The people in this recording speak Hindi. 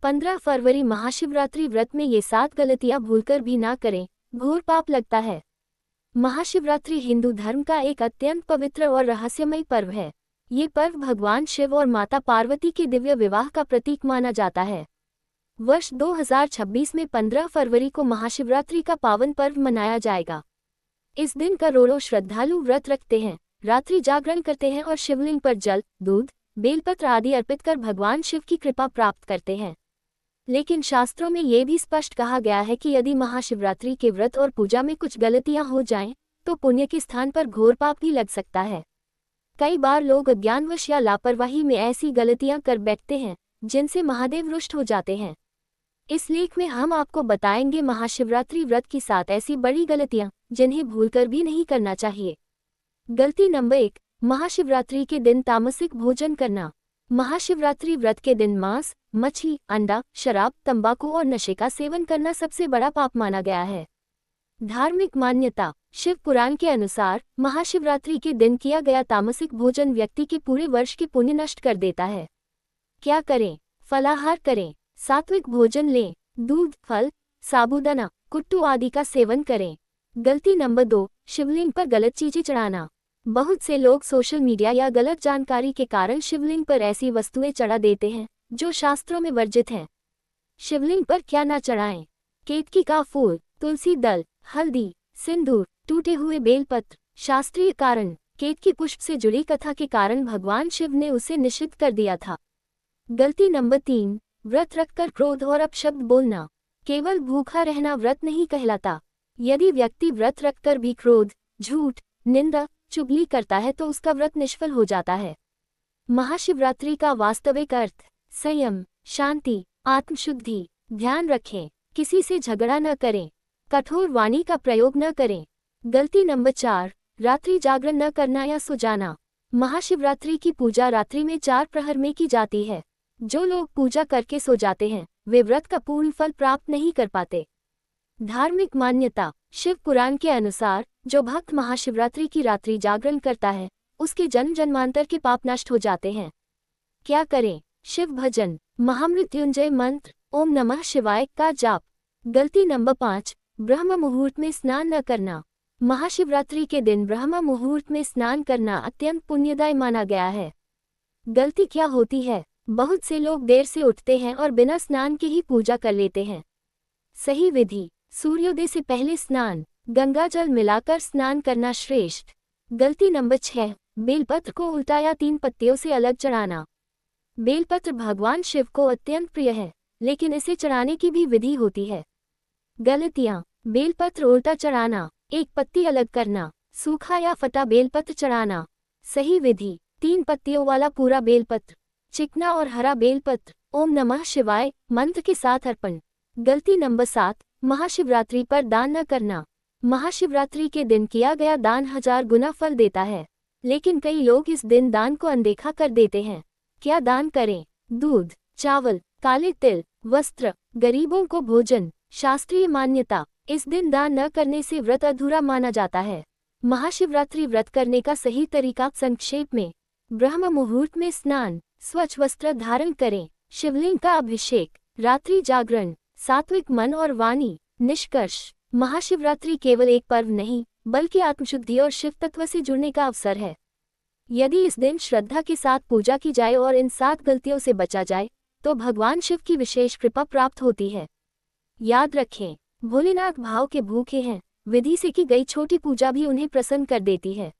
15 फरवरी महाशिवरात्रि व्रत में ये 7 गलतियां भूलकर भी ना करें, घोर पाप लगता है। महाशिवरात्रि हिंदू धर्म का एक अत्यंत पवित्र और रहस्यमय पर्व है। ये पर्व भगवान शिव और माता पार्वती के दिव्य विवाह का प्रतीक माना जाता है। वर्ष 2026 में 15 फरवरी को महाशिवरात्रि का पावन पर्व मनाया जाएगा। इस दिन करोड़ों श्रद्धालु व्रत रखते हैं, रात्रि जागरण करते हैं और शिवलिंग पर जल, दूध, बेलपत्र आदि अर्पित कर भगवान शिव की कृपा प्राप्त करते हैं। लेकिन शास्त्रों में ये भी स्पष्ट कहा गया है कि यदि महाशिवरात्रि के व्रत और पूजा में कुछ गलतियां हो जाएं, तो पुण्य के स्थान पर घोर पाप भी लग सकता है। कई बार लोग अज्ञानवश या लापरवाही में ऐसी गलतियां कर बैठते हैं, जिनसे महादेव रुष्ट हो जाते हैं। इस लेख में हम आपको बताएंगे महाशिवरात्रि व्रत की 7 ऐसी बड़ी गलतियां, जिन्हें भूलकर भी नहीं करना चाहिए। गलती नंबर 1, महाशिवरात्रि के दिन तामसिक भोजन करना। महाशिवरात्रि व्रत के दिन मांस, मछली, अंडा, शराब, तंबाकू और नशे का सेवन करना सबसे बड़ा पाप माना गया है। धार्मिक मान्यता। शिव पुराण के अनुसार महाशिवरात्रि के दिन किया गया तामसिक भोजन व्यक्ति के पूरे वर्ष के पुण्य नष्ट कर देता है। क्या करें? फलाहार करें, सात्विक भोजन लें, दूध, फल, साबूदाना, कुट्टू आदि का सेवन करें। गलती नंबर 2, शिवलिंग पर गलत चीजें चढ़ाना। बहुत से लोग सोशल मीडिया या गलत जानकारी के कारण शिवलिंग पर ऐसी वस्तुएं चढ़ा देते हैं जो शास्त्रों में वर्जित हैं। शिवलिंग पर क्या न चढ़ाएं? केतकी का फूल, तुलसी दल, हल्दी, सिंदूर, टूटे हुए बेलपत्र। शास्त्रीय कारण। केतकी पुष्प से जुड़ी कथा के कारण भगवान शिव ने उसे निषिद्ध कर दिया था। गलती नंबर 3, व्रत रखकर क्रोध और अपशब्द बोलना। केवल भूखा रहना व्रत नहीं कहलाता। यदि व्यक्ति व्रत रखकर भी क्रोध, झूठ, निंदा, चुगली करता है तो उसका व्रत निष्फल हो जाता है। महाशिवरात्रि का वास्तविक अर्थ। संयम, शांति, आत्मशुद्धि। ध्यान रखें, किसी से झगड़ा न करें, कठोर वाणी का प्रयोग न करें। गलती नंबर 4, रात्रि जागरण न करना या सो जाना। महाशिवरात्रि की पूजा रात्रि में 4 प्रहर में की जाती है। जो लोग पूजा करके सो जाते हैं, वे व्रत का पूर्ण फल प्राप्त नहीं कर पाते। धार्मिक मान्यता। शिव पुराण के अनुसार जो भक्त महाशिवरात्रि की रात्रि जागरण करता है, उसके जन्म जन्मांतर के पाप नष्ट हो जाते हैं। क्या करें? शिव भजन, महामृत्युंजय मंत्र, ओम नमः शिवाय का जाप। गलती नंबर 5, ब्रह्म मुहूर्त में स्नान न करना। महाशिवरात्रि के दिन ब्रह्म मुहूर्त में स्नान करना अत्यंत पुण्यदायी माना गया है। गलती क्या होती है? बहुत से लोग देर से उठते हैं और बिना स्नान के ही पूजा कर लेते हैं। सही विधि। सूर्योदय से पहले स्नान, गंगा जल मिलाकर स्नान करना श्रेष्ठ। गलती नंबर 6, बेलपत्र को उल्टा या 3 पत्तियों से अलग चढ़ाना। बेलपत्र भगवान शिव को अत्यंत प्रिय है, लेकिन इसे चढ़ाने की भी विधि होती है। गलतियाँ। बेलपत्र उल्टा चढ़ाना, 1 पत्ती अलग करना, सूखा या फटा बेलपत्र चढ़ाना। सही विधि। 3 पत्तियों वाला पूरा बेलपत्र, चिकना और हरा बेलपत्र, ओम नमः शिवाय मंत्र के साथ अर्पण। गलती नंबर 7, महाशिवरात्रि पर दान न करना। महाशिवरात्रि के दिन किया गया दान 1000 गुना फल देता है, लेकिन कई लोग इस दिन दान को अनदेखा कर देते हैं। क्या दान करें? दूध, चावल, काले तिल, वस्त्र, गरीबों को भोजन। शास्त्रीय मान्यता। इस दिन दान न करने से व्रत अधूरा माना जाता है। महाशिवरात्रि व्रत करने का सही तरीका संक्षेप में। ब्रह्म मुहूर्त में स्नान, स्वच्छ वस्त्र धारण करें, शिवलिंग का अभिषेक, रात्रि जागरण, सात्विक मन और वाणी। निष्कर्ष। महाशिवरात्रि केवल एक पर्व नहीं, बल्कि आत्मशुद्धि और शिव तत्व से जुड़ने का अवसर है। यदि इस दिन श्रद्धा के साथ पूजा की जाए और इन 7 गलतियों से बचा जाए, तो भगवान शिव की विशेष कृपा प्राप्त होती है। याद रखें, भोलेनाथ भाव के भूखे हैं, विधि से की गई छोटी पूजा भी उन्हें प्रसन्न कर देती है।